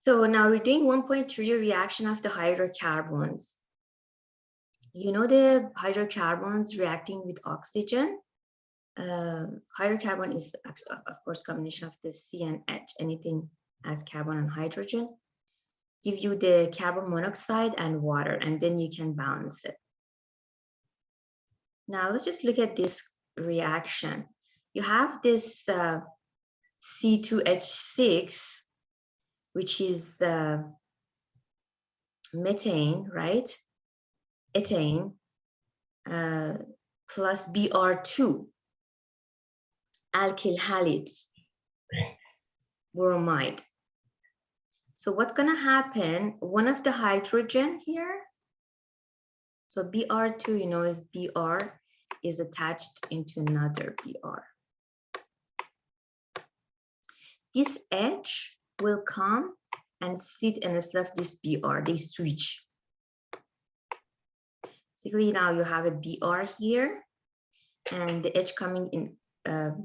So now we're doing 1.3 reaction of the hydrocarbons. You know the hydrocarbons reacting with oxygen. Hydrocarbon is, of course, combination of the C and H. Anything as carbon and hydrogen give you the carbon monoxide and water, and then you can balance it. Now let's just look at this reaction. You have this C2H6, which is methane, right? Ethane plus Br2, alkyl halides, bromide. So what's gonna happen? One of the hydrogen here, so Br2, you know, is Br is attached into another Br. This H will come and sit instead of this Br, they switch. Basically now you have a Br here and the H coming in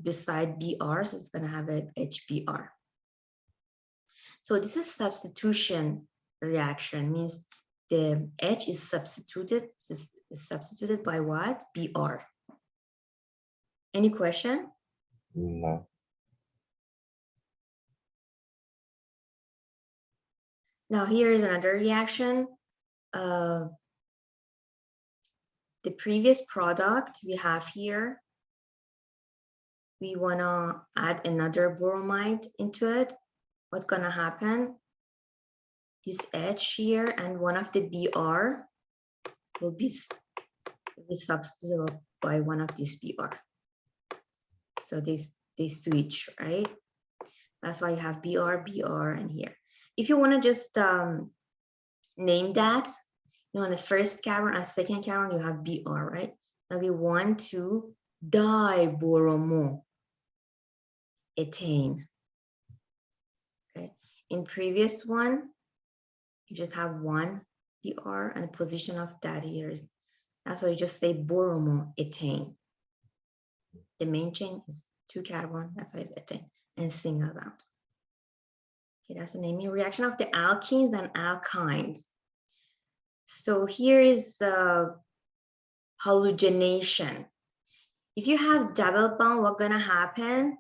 beside Br, so it's gonna have a HBr. So this is substitution reaction, means the H is substituted by what? Br. Any question? No. Now here is another reaction. The previous product we have here, we wanna add another bromide into it. What's gonna happen? This H here and one of the Br will be substituted by one of these Br. So they switch, right? That's why you have Br, Br, and here. If you want to just name that, you know, on the first carbon and second carbon, you have Br, right? Now we want to dibromo ethane. Okay. In previous one, you just have one Br, and the position of that here is, that's why you just say bromo ethane. The main chain is 2 carbon, that's why it's ethane, and single bond. Okay, that's the naming reaction of the alkenes and alkynes. So here is the halogenation. If you have double bond, what's gonna happen?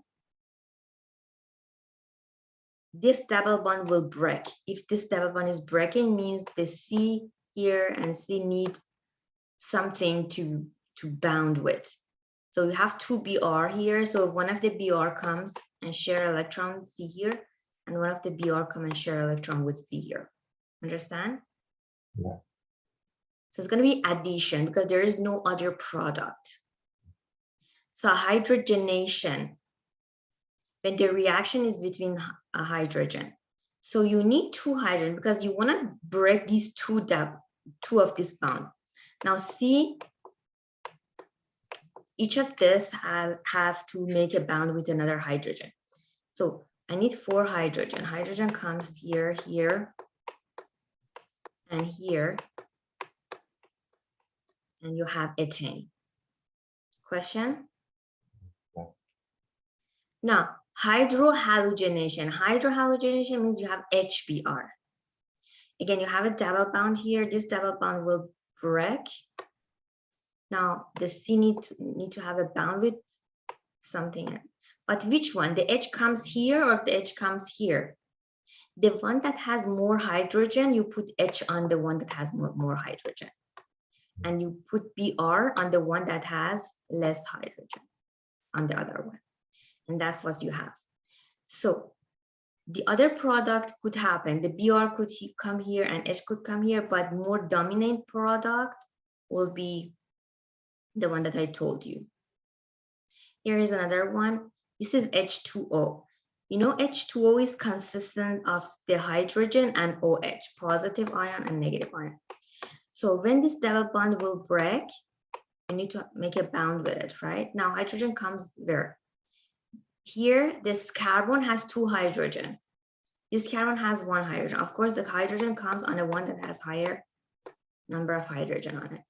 This double bond will break. If this double bond is breaking, means the C here and C need something to bound with. So you have 2 Br here. So if one of the Br comes and share electron with C here, and one of the Br come and share electron with C here. Understand? Yeah. So it's going to be addition because there is no other product. So hydrogenation, when the reaction is between a hydrogen. So you need 2 hydrogen because you want to break these two of this bond. Now see, each of this have to make a bond with another hydrogen. So I need 4 hydrogen. Hydrogen comes here, here, and here. And you have ethane. Question? No. Now, hydrohalogenation. Hydrohalogenation means you have HBr. Again, you have a double bond here. This double bond will break. Now, the C need to have a bond with something. But which one? The H comes here or the H comes here? The one that has more hydrogen, you put H on the one that has more hydrogen. And you put Br on the one that has less hydrogen on the other one. And that's what you have. So the other product could happen. The Br could come here and H could come here, but more dominant product will be the one that I told you. Here is another one. This is H2O. You know, H2O is consistent of the hydrogen and OH, positive ion and negative ion. So when this double bond will break, you need to make a bond with it, right? Now hydrogen comes where? Here, this carbon has 2 hydrogen. This carbon has 1 hydrogen. Of course, the hydrogen comes on a one that has higher number of hydrogen on it.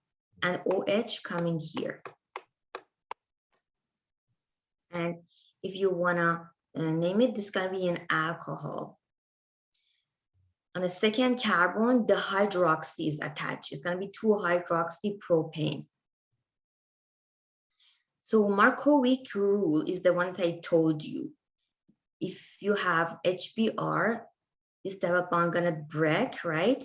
And OH coming here. And if you wanna name it, this is gonna be an alcohol. On the second carbon, the hydroxy is attached. It's going to be 2-hydroxypropane. So Markovic rule is the one that I told you. If you have HBr, this double bond gonna break, right?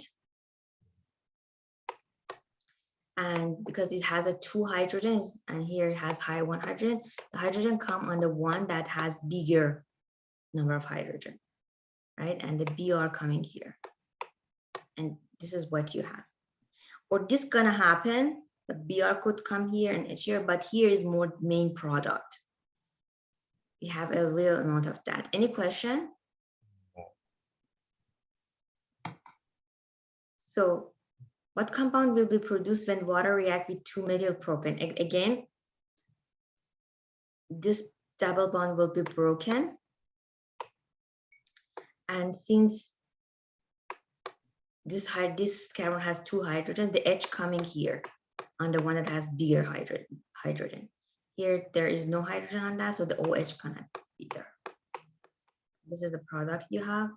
And because it has a 2 hydrogens and here it has high 1 hydrogen, the hydrogen come on the one that has bigger number of hydrogen, right? And the Br coming here. And this is what you have. Or this gonna happen, the Br could come here and H here, but here is more main product. We have a little amount of that. Any question? So what compound will be produced when water react with 2-methyl propane? Again, this double bond will be broken. And since this carbon has 2 hydrogen, the H coming here on the one that has bigger hydrogen. Here, there is no hydrogen on that, so the OH cannot be there. This is the product you have.